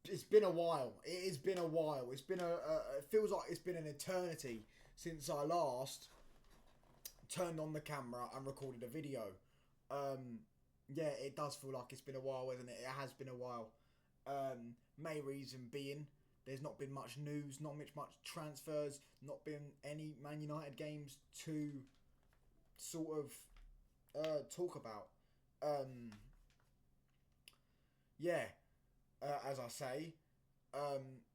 It's been a while. It has been a while. It's been it feels like it's been an eternity since I last turned on the camera and recorded a video. Yeah, it does feel like it's been a while, isn't it? It has been a while. Main reason being there's not been much news, not much transfers, not been any Man United games to sort of talk about. Yeah, as I say.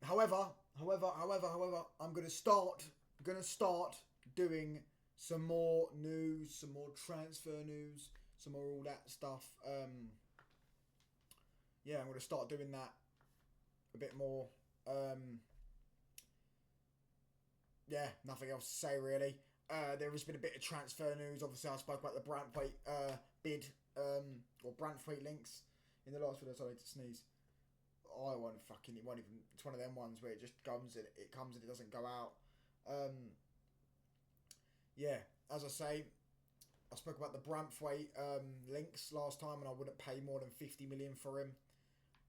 However, I'm gonna start doing some more news, some more transfer news, some more all that stuff. Yeah, I'm gonna start doing that a bit more. Yeah, nothing else to say really. There has been a bit of transfer news. Obviously, I spoke about the Brantwaite bid or Brantwaite links in the last video. Sorry to sneeze. I won't fucking. It won't even. It's one of them ones where it just comes and it doesn't go out. Yeah, as I say, I spoke about the Brantwaite links last time, and I wouldn't pay more than 50 million for him.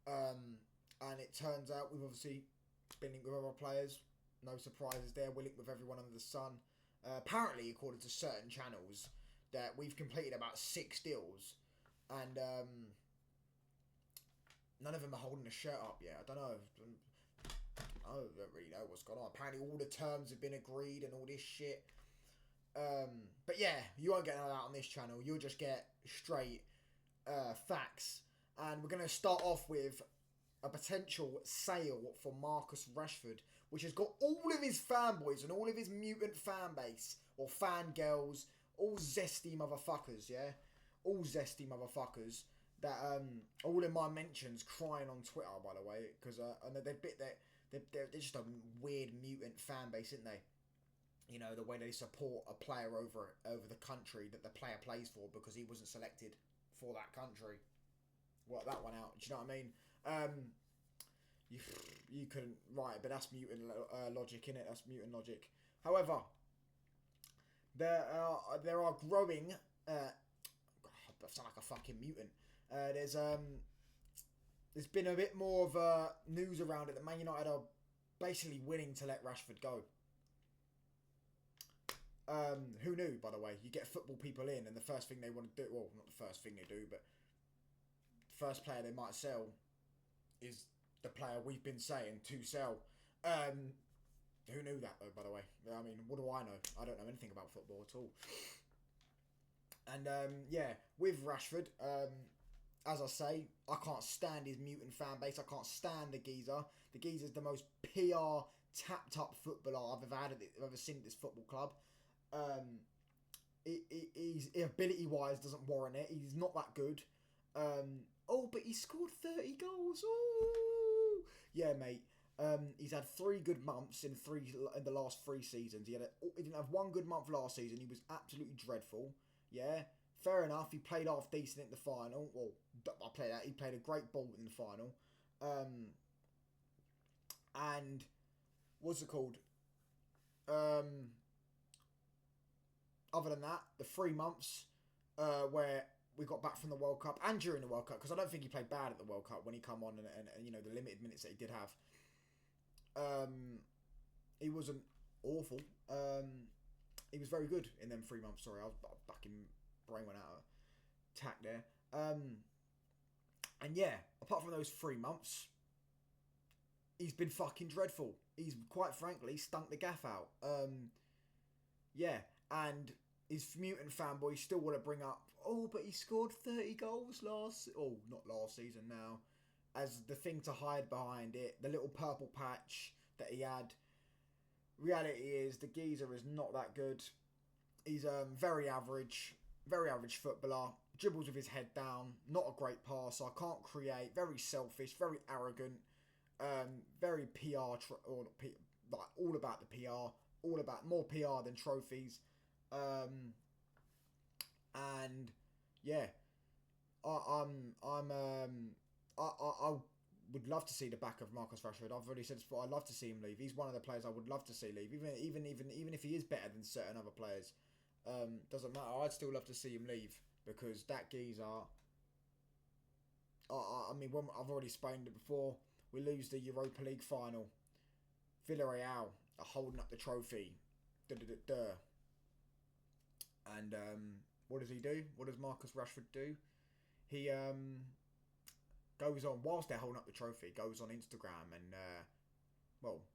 And it turns out we've obviously been linked with other players. No surprises there. We're linked with everyone under the sun. Apparently, according to certain channels, that we've completed about 6 deals, and none of them are holding a shirt up yet. I don't know. I don't really know what's going on. Apparently, all the terms have been agreed and all this shit. But yeah, you won't get none of that on this channel. You'll just get straight facts. And we're going to start off with a potential sale for Marcus Rashford, which has got all of his fanboys and all of his mutant fan base, or fangirls, all zesty motherfuckers, yeah? All zesty motherfuckers that, all in my mentions crying on Twitter, by the way, because and they're just a weird mutant fan base, aren't they? You know, the way they support a player over the country that the player plays for because he wasn't selected for that country. Work that one out. Do you know what I mean? You couldn't write it, but that's mutant logic, innit? That's mutant logic. However, there are growing. I sound like a fucking mutant. There's been a bit more of news around it that Man United are basically willing to let Rashford go. Who knew, by the way? You get football people in, and the first thing they want to do, well, not the first thing they do, but the first player they might sell is the player we've been saying to sell. Who knew that, though, by the way? I mean, what do I know? I don't know anything about football at all. And, yeah, with Rashford, as I say, I can't stand his mutant fan base. I can't stand the geezer. The geezer's the most PR tapped up footballer I've ever seen at this football club. He's ability wise doesn't warrant it. He's not that good. But he scored 30 goals. Ooh. Yeah, mate. He's had 3 good months in the last 3 seasons. He didn't have 1 good month last season. He was absolutely dreadful. Yeah, fair enough. He played half decent in the final. Well, he played a great ball in the final. And what's it called? Other than that, the 3 months where we got back from the World Cup and during the World Cup, because I don't think he played bad at the World Cup when he come on and you know, the limited minutes that he did have. He wasn't awful. He was very good in them 3 months. Sorry, I was fucking brain went out of tack there. And yeah, apart from those 3 months, he's been fucking dreadful. He's quite frankly stunk the gaff out. Yeah, and his mutant fanboys still want to bring up, but he scored 30 goals not last season now, as the thing to hide behind it, the little purple patch that he had. Reality is, the geezer is not that good. He's very average footballer, dribbles with his head down, not a great passer, can't create, very selfish, very arrogant, very PR, all about the PR, all about more PR than trophies. And yeah, I would love to see the back of Marcus Rashford. I've already said this before. I'd love to see him leave. He's one of the players I would love to see leave. Even if he is better than certain other players, doesn't matter. I'd still love to see him leave because that geezer I mean, I've already explained it before. We lose the Europa League final. Villarreal are holding up the trophy. And what does he do? What does Marcus Rashford do? He goes on, whilst they're holding up the trophy, goes on Instagram and,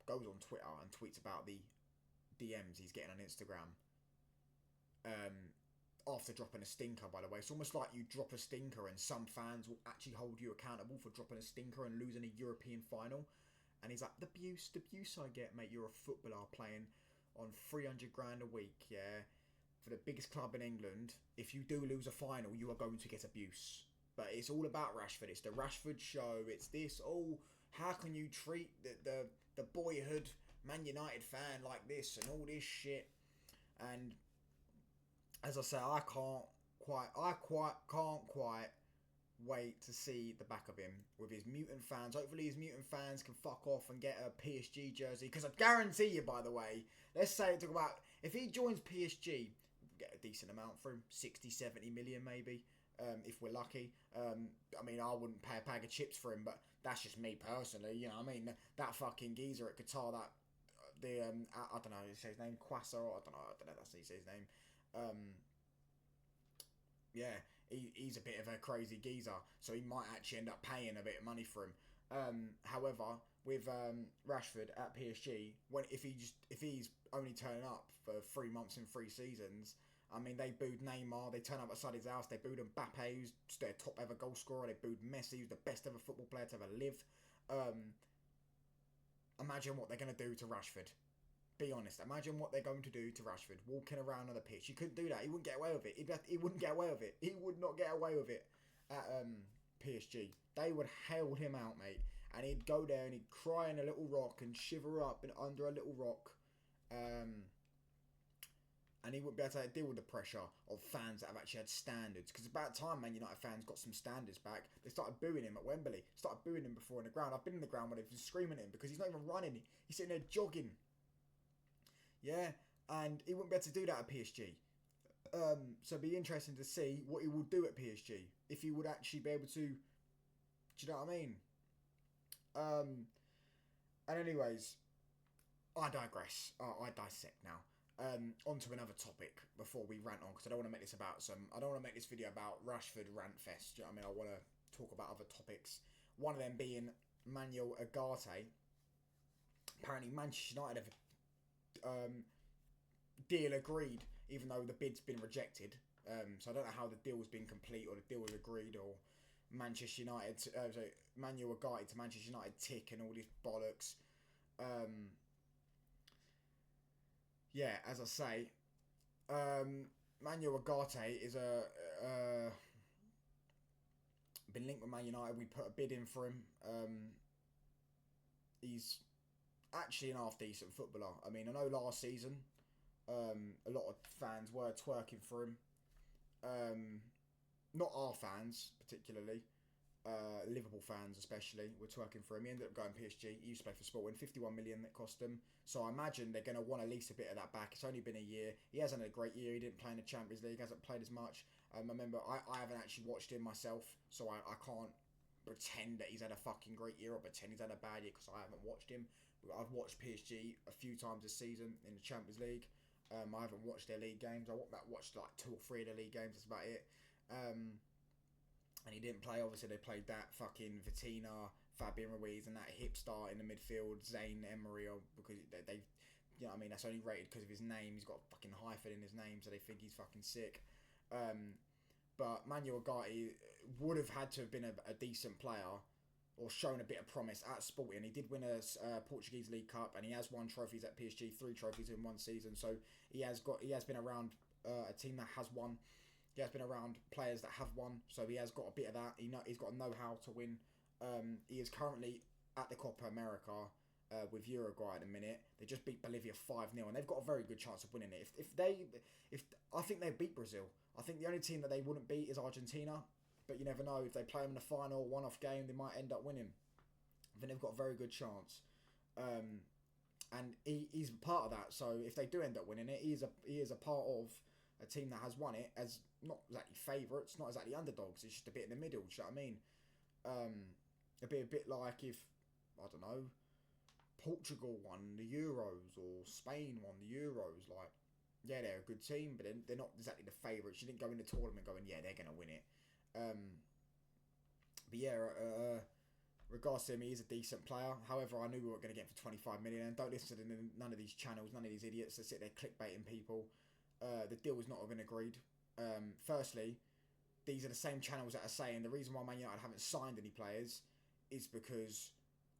goes on Twitter and tweets about the DMs he's getting on Instagram. After dropping a stinker, by the way. It's almost like you drop a stinker and some fans will actually hold you accountable for dropping a stinker and losing a European final. And he's like, the abuse I get, mate. You're a footballer playing on 300 grand a week, yeah, for the biggest club in England. If you do lose a final, you are going to get abuse. But it's all about Rashford. It's the Rashford show. It's this, how can you treat the boyhood Man United fan like this and all this shit? And as I say, I can't quite wait to see the back of him with his mutant fans. Hopefully his mutant fans can fuck off and get a PSG jersey. Because I guarantee you, by the way, let's say, talk about, if he joins PSG, we'll get a decent amount for him, 60, 70 million maybe, if we're lucky. I mean, I wouldn't pay a bag of chips for him, but that's just me personally, you know what I mean? That fucking geezer at Qatar, I don't know, he says his name, Quasser, I don't know, that's how he says his name. Yeah, he's a bit of a crazy geezer, so he might actually end up paying a bit of money for him. However, with Rashford at PSG, if he's only turning up for 3 months and 3 seasons, I mean, they booed Neymar, they turn up outside his house, they booed Mbappe, who's their top ever goal scorer, they booed Messi, who's the best ever football player to ever live. Imagine what they're going to do to Rashford. Be honest. Imagine what they're going to do to Rashford. Walking around on the pitch. You couldn't do that. He wouldn't get away with it. He wouldn't get away with it. He would not get away with it at PSG. They would hail him out, mate. And he'd go there and he'd cry in a little rock and shiver up under a little rock. And he wouldn't be able to deal with the pressure of fans that have actually had standards. Because it's about time Man United fans got some standards back. They started booing him at Wembley. Started booing him before in the ground. I've been in the ground when they've been screaming at him because he's not even running. He's sitting there jogging. Yeah, and he wouldn't be able to do that at PSG. So it'd be interesting to see what he will do at PSG. If he would actually be able to... Do you know what I mean? And anyways, I digress. I dissect now. On to another topic before we rant on, because I don't want to make this about I don't want to make this video about Rashford rant fest. Do you know what I mean? I want to talk about other topics. One of them being Manuel Ugarte. Apparently Manchester United have deal agreed, even though the bid's been rejected. So I don't know how the deal's been complete or the deal was agreed, or Manchester United, Manuel Ugarte to Manchester United tick and all this bollocks. Yeah, as I say, Manuel Ugarte is been linked with Man United. We put a bid in for him. He's actually an half decent footballer. I mean, I know last season a lot of fans were twerking for him. Not our fans particularly, Liverpool fans especially were twerking for him. He ended up going PSG. He used to play for Sporting. 51 million that cost him. So I imagine they're going to want at least a bit of that back. It's only been a year. He hasn't had a great year. He didn't play in the Champions League. Hasn't played as much. I remember I haven't actually watched him myself, so I can't pretend that he's had a fucking great year or pretend he's had a bad year because I haven't watched him. I've watched PSG a few times this season in the Champions League. I haven't watched their league games. I watched like 2 or 3 of their league games. That's about it. And he didn't play. Obviously, they played that fucking Vitina, Fabian Ruiz, and that hipster in the midfield, Zayn Emery, because they you know what I mean, that's only rated because of his name. He's got a fucking hyphen in his name, so they think he's fucking sick. But Manuel Ugarte would have had to have been a decent player or shown a bit of promise at Sporting. He did win a Portuguese League Cup, and he has won trophies at PSG, 3 trophies in 1 season. So he has been around a team that has won. He has been around players that have won, so he has got a bit of that. He's got to know how to win. He is currently at the Copa America with Uruguay at the minute. They just beat Bolivia 5-0, and they've got a very good chance of winning it. If I think they beat Brazil. I think the only team that they wouldn't beat is Argentina, but you never know. If they play them in the final, one-off game, they might end up winning. I think they've got a very good chance. And he's part of that. So if they do end up winning it, he is a part of a team that has won it as not exactly favourites, not exactly underdogs. It's just a bit in the middle. Do you know what I mean? It'd be a bit like if, I don't know, Portugal won the Euros or Spain won the Euros. Like, yeah, they're a good team, but they're not exactly the favourites. You didn't go in the tournament going, yeah, they're going to win it. But yeah, regards to him, he is a decent player. However, I knew we were going to get him for 25 million. And don't listen to none of these channels, none of these idiots that sit there clickbaiting people. The deal was not been agreed. Firstly, these are the same channels that are saying the reason why Man United haven't signed any players is because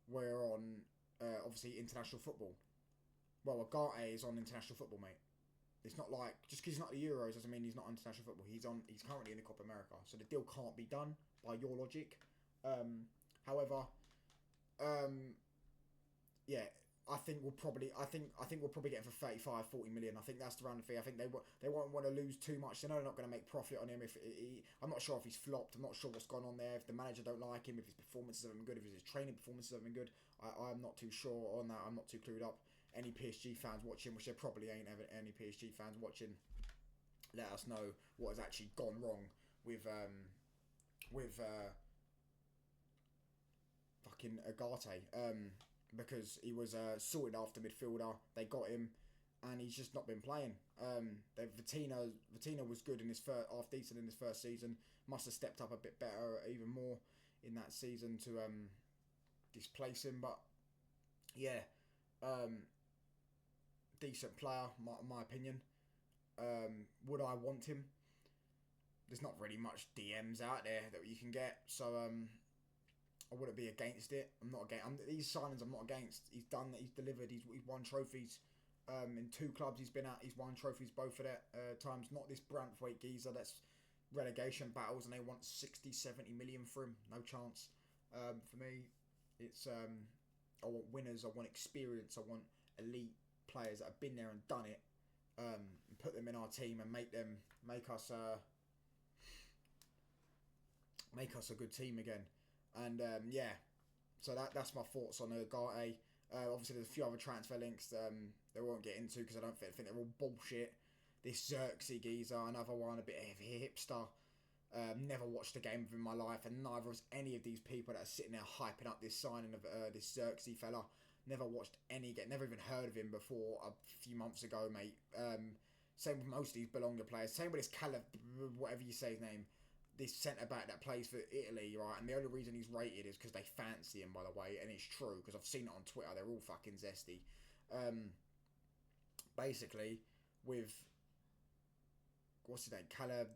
we're on obviously international football. Well, Ugarte is on international football, mate. It's not like just because he's not the Euros doesn't mean he's not on international football. He's currently in the Copa America, so the deal can't be done by your logic. However, yeah, I think we'll probably get him for 35, 40 million. I think that's the round fee. I think they won't want to lose too much. They know they're not going to make profit on him. I'm not sure if he's flopped. I'm not sure what's gone on there. If the manager don't like him, if his performances haven't been good, if his training performances haven't been good, I'm not too sure on that. I'm not too clued up. Any PSG fans watching, which there probably ain't ever any PSG fans watching, let us know what has actually gone wrong with fucking Ugarte. Because he was sorted after midfielder. They got him, and he's just not been playing. Vitina was good in his half decent in his first season. Must have stepped up a bit better, even more in that season to displace him. But yeah, decent player, my opinion. Would I want him? There's not really much DMs out there that you can get, so I wouldn't be against it. I'm not against these signings. I'm not against. He's done that. He's delivered. He's won trophies. In 2 clubs he's been at. He's won trophies both of that times. Not this Brantthwaite geezer that's relegation battles and they want 60, 70 million for him. No chance. For me, it's I want winners. I want experience. I want elite players that have been there and done it. And put them in our team and make us a good team again. And yeah, so that's my thoughts on Ugarte. Obviously, there's a few other transfer links they won't get into because I don't think they're all bullshit. This Xerxes geezer, another one, a bit of a hipster. Never watched a game of him in my life, and neither has any of these people that are sitting there hyping up this signing of this Xerxes fella. Never watched any game, never even heard of him before a few months ago, mate. Same with most of these Bologna players. Same with this whatever you say his name. This centre-back that plays for Italy, right? And the only reason he's rated is because they fancy him, by the way. And it's true, because I've seen it on Twitter. They're all fucking zesty. Basically, with... What's his name? Caleb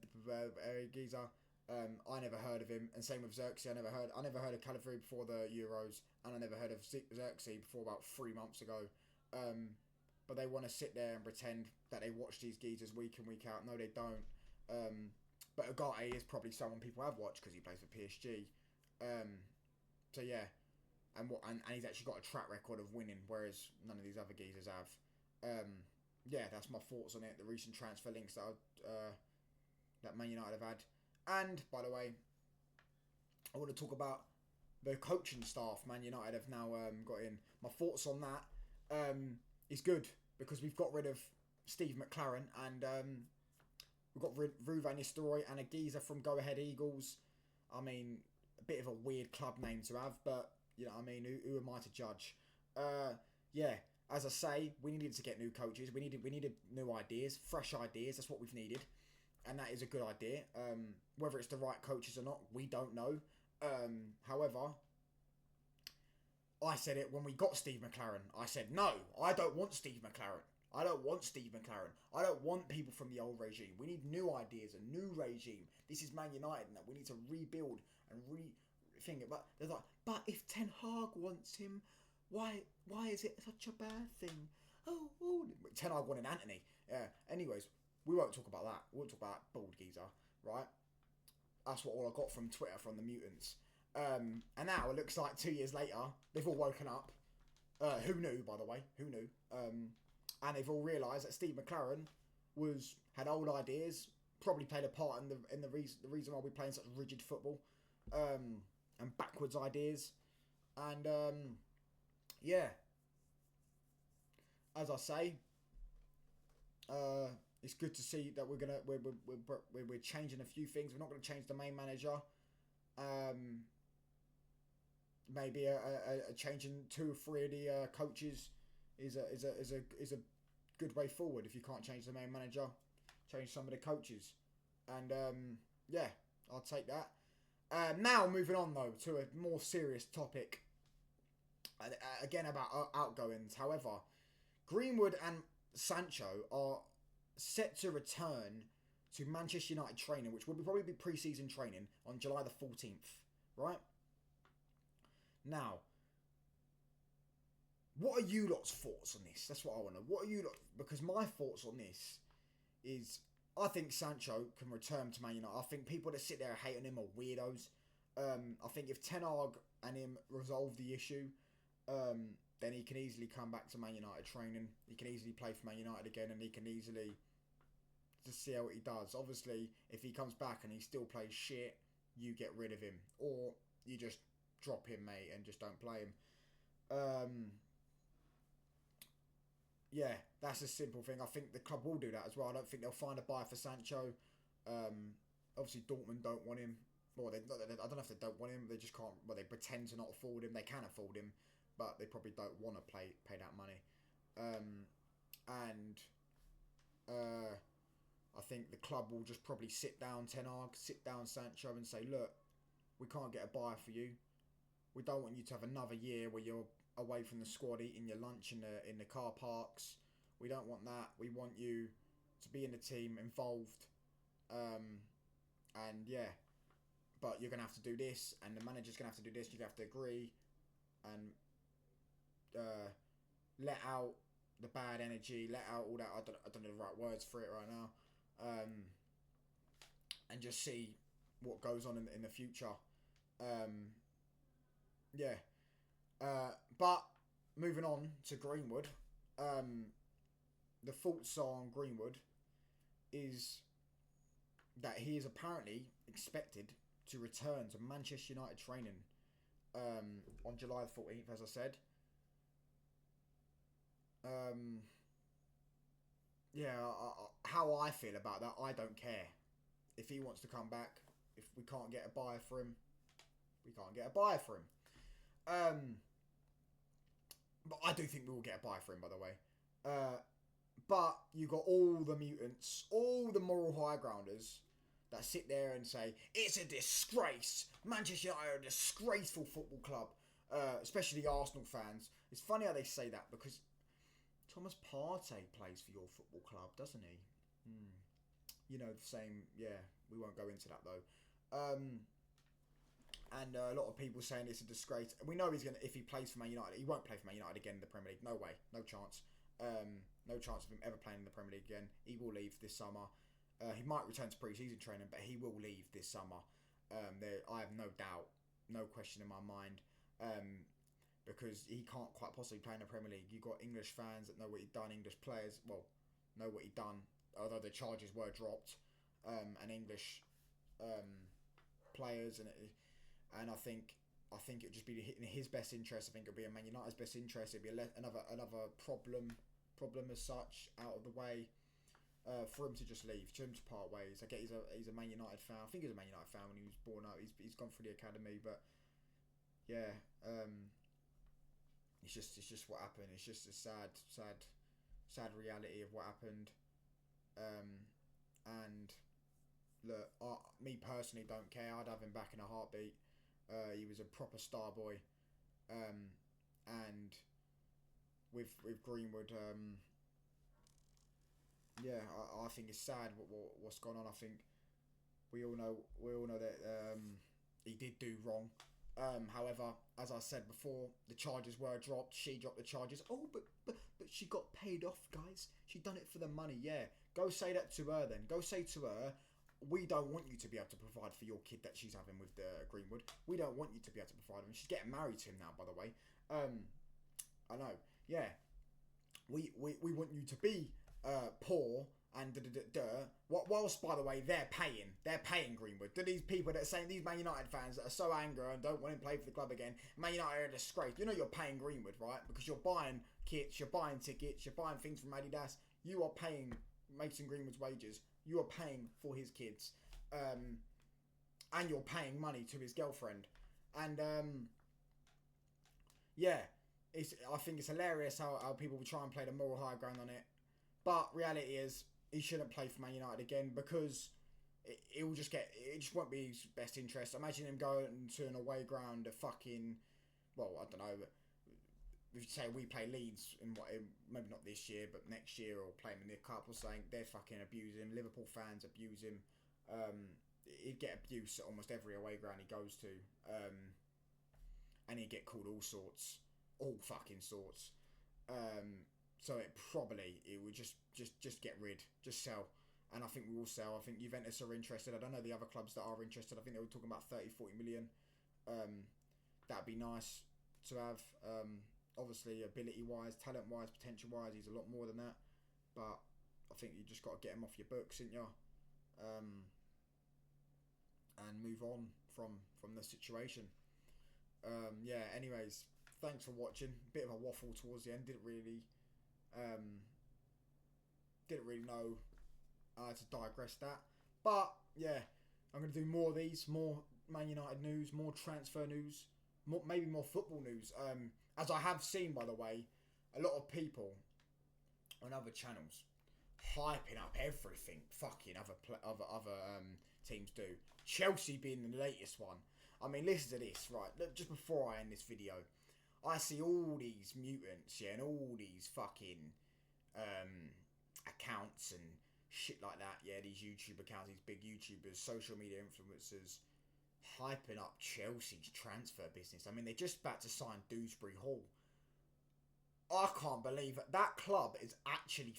Geezer. I never heard of him. And same with Xerxes. I never heard of Calabria before the Euros. And I never heard of Xerxes before about 3 months ago. But they want to sit there and pretend that they watch these geezers week in, week out. No, they don't. But Ugarte is probably someone people have watched because he plays for PSG. So yeah, and he's actually got a track record of winning, whereas none of these other geezers have. Yeah, that's my thoughts on it. The recent transfer links that Man United have had, and by the way, I want to talk about the coaching staff Man United have now got in. My thoughts on that is good because we've got rid of Steve McLaren and. We've got Ruud van Nistelrooy and a geezer from Go Ahead Eagles. I mean, a bit of a weird club name to have, but, you know what I mean, who am I to judge? Yeah, as I say, we needed to get new coaches. We needed new ideas, fresh ideas. That's what we've needed. And that is a good idea. Whether it's the right coaches or not, we don't know. However, I said it when we got Steve McLaren. I said, no, I don't want Steve McLaren. I don't want Steve McLaren. I don't want people from the old regime. We need new ideas, a new regime. This is Man United, and that we need to rebuild and rethink it. But they're like, but if Ten Hag wants him, why is it such a bad thing? Oh, Ten Hag wanted Anthony. Yeah. Anyways, we won't talk about that. We won't talk about that bald geezer, right? That's all I got from Twitter from the mutants. And now it looks like 2 years later, they've all woken up. Who knew, by the way? Who knew? And they've all realised that Steve McLaren had old ideas, probably played a part in the reason why we're playing such rigid football, and backwards ideas, and yeah. As I say, it's good to see that we're changing a few things. We're not going to change the main manager. maybe a change in 2 or 3 of the coaches is a good way forward. If you can't change the main manager, change some of the coaches, and yeah, I'll take that. Now moving on though to a more serious topic. Again about outgoings. However, Greenwood and Sancho are set to return to Manchester United training, which will probably be pre-season training on July the 14th. Right? Now, what are you lot's thoughts on this? That's what I want to know. What are you lot? Because my thoughts on this is, I think Sancho can return to Man United. I think people that sit there hating him are weirdos. I think if Ten Hag and him resolve the issue, then he can easily come back to Man United training. He can easily play for Man United again, and he can easily just see how he does. Obviously, if he comes back and he still plays shit, you get rid of him, or you just drop him, mate, and just don't play him. Yeah, that's a simple thing. I think the club will do that as well. I don't think they'll find a buyer for Sancho. Obviously, Dortmund don't want him. Well, I don't know if they don't want him. They just can't. Well, they pretend to not afford him. They can afford him, but they probably don't want to pay that money. I think the club will just probably sit down Ten Hag, sit down Sancho, and say, look, we can't get a buyer for you. We don't want you to have another year where you're away from the squad eating your lunch in the car parks. We don't want that. We want you to be in the team, involved. And yeah, but you're going to have to do this, and the manager's going to have to do this. You have to agree and let out the bad energy, let out all that. I don't know the right words for it right now. And just see what goes on in the future. Yeah. But moving on to Greenwood, the thoughts on Greenwood is that he is apparently expected to return to Manchester United training on July the 14th, as I said. Yeah, how I feel about that, I don't care. If he wants to come back, if we can't get a buyer for him, we can't get a buyer for him. But I do think we will get a buy for him, by the way. But you got all the mutants, all the moral high grounders that sit there and say, it's a disgrace. Manchester United are a disgraceful football club. Especially Arsenal fans. It's funny how they say that because Thomas Partey plays for your football club, doesn't he? You know, the same, yeah, we won't go into that though. And a lot of people saying it's a disgrace. We know he's if he plays for Man United, he won't play for Man United again in the Premier League. No way, no chance. No chance of him ever playing in the Premier League again. He will leave this summer. He might return to pre-season training, but he will leave this summer. I have no doubt, no question in my mind, because he can't quite possibly play in the Premier League. You've got English fans that know what he's done, English players, well, know what he's done, although the charges were dropped, and English players, and I think it'd just be in his best interest. I think it'd be in Man United's best interest. It'd be another problem as such out of the way, for him to just leave, for him to part ways. I get he's a Man United fan. I think he was a Man United fan when he was born out. He's gone through the academy, but yeah, it's just what happened. It's just a sad reality of what happened. And look, me personally don't care. I'd have him back in a heartbeat. He was a proper star boy, and with Greenwood, yeah, I think it's sad what's gone on. I think we all know that he did do wrong. However, as I said before, the charges were dropped. She dropped the charges. Oh, but she got paid off, guys. She done it for the money. Yeah, go say that to her then. Go say to her, we don't want you to be able to provide for your kid that she's having with Greenwood. We don't want you to be able to provide him. She's getting married to him now, by the way. I know. Yeah. We want you to be poor and whilst, by the way, they're paying Greenwood. To these people that are saying, these Man United fans that are so angry and don't want him to play for the club again, Man United are a disgrace. You know you're paying Greenwood, right? Because you're buying kits, you're buying tickets, you're buying things from Adidas. You are paying Mason Greenwood's wages. You are paying for his kids, and you're paying money to his girlfriend, and yeah, I think it's hilarious how people will try and play the moral high ground on it. But reality is, he shouldn't play for Man United again because it will just it just won't be his best interest. Imagine him going to an away ground of fucking, well, I don't know. If you say we play Leeds in maybe not this year, but next year, or play him in the cup or something, they're fucking abusing him. Liverpool fans abuse him. He'd get abuse at almost every away ground he goes to, and he'd get called all sorts, all fucking sorts. So it would just get rid, just sell. And I think we will sell. I think Juventus are interested. I don't know the other clubs that are interested. I think they were talking about 30-40 million. That'd be nice to have. Obviously, ability-wise, talent-wise, potential-wise, he's a lot more than that. But I think you just got to get him off your books, ain't you? And move on from the situation. Yeah. Anyways, thanks for watching. Bit of a waffle towards the end. Didn't really know to digress that. But yeah, I'm gonna do more of these. More Man United news. More transfer news. Maybe more football news. As I have seen, by the way, a lot of people on other channels hyping up everything fucking other teams do. Chelsea being the latest one. I mean, listen to this, right? Look, just before I end this video, I see all these mutants, yeah, and all these fucking accounts and shit like that, yeah, these YouTube accounts, these big YouTubers, social media influencers, hyping up Chelsea's transfer business. I mean, they're just about to sign Dewsbury Hall. I can't believe it. That club is actually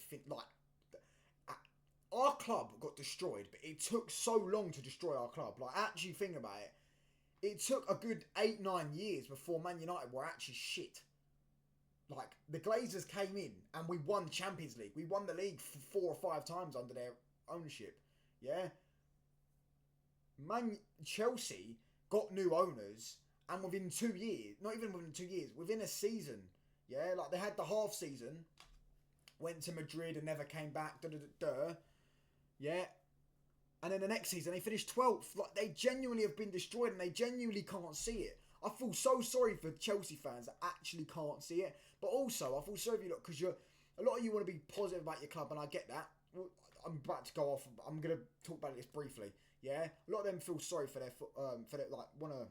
our club got destroyed, but it took so long to destroy our club. Like, actually think about it. It took a good 8-9 years before Man United were actually shit. Like, the Glazers came in and we won the Champions League. We won the league 4 or 5 times under their ownership. Yeah? Chelsea got new owners, and within 2 years, not even within 2 years, within a season, yeah, like they had the half season, went to Madrid and never came back, yeah, and then the next season they finished 12th. Like, they genuinely have been destroyed, and they genuinely can't see it. I feel so sorry for Chelsea fans that actually can't see it, but also I feel sorry for you lot, because a lot of you want to be positive about your club, and I get that. I'm about to go off. I'm gonna talk about this briefly. Yeah, a lot of them feel sorry for their like, want to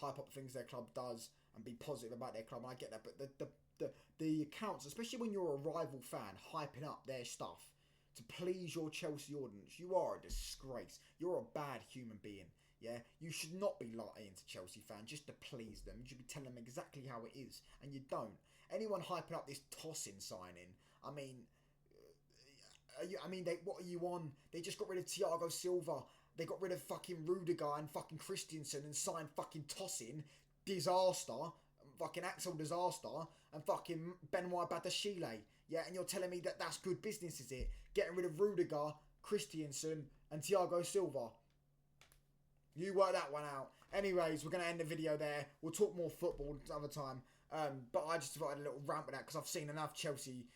hype up things their club does and be positive about their club. And I get that, but the accounts, especially when you're a rival fan, hyping up their stuff to please your Chelsea audience, you are a disgrace. You're a bad human being. Yeah, you should not be lying to Chelsea fans just to please them. You should be telling them exactly how it is, and you don't. Anyone hyping up this Tosin signing, I mean, what are you on? They just got rid of Thiago Silva. They got rid of fucking Rudiger and fucking Christensen and signed fucking Tosin. Disaster. Fucking Axel Disaster. And fucking Benoit Badiashile. Yeah, and you're telling me that that's good business, is it? Getting rid of Rudiger, Christensen and Thiago Silva. You work that one out. Anyways, we're going to end the video there. We'll talk more football another time. But I just thought I'd a little rant with that, because I've seen enough Chelsea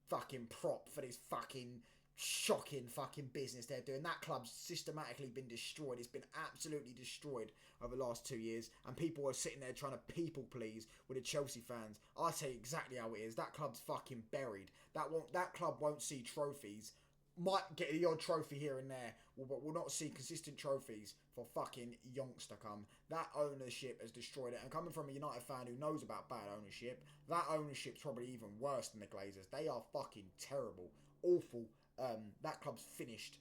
fucking prop for this fucking shocking fucking business they're doing. That club's systematically been destroyed. It's been absolutely destroyed over the last 2 years, and people are sitting there trying to people please with the Chelsea fans. I tell you exactly how it is. That club's fucking buried. That club won't see trophies. Might get the odd trophy here and there, but will not see consistent trophies for fucking yonks to come. That ownership has destroyed it. And coming from a United fan who knows about bad ownership, that ownership's probably even worse than the Glazers. They are fucking terrible. Awful. That club's finished.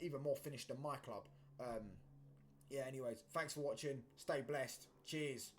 Even more finished than my club. Yeah, anyways, thanks for watching. Stay blessed. Cheers.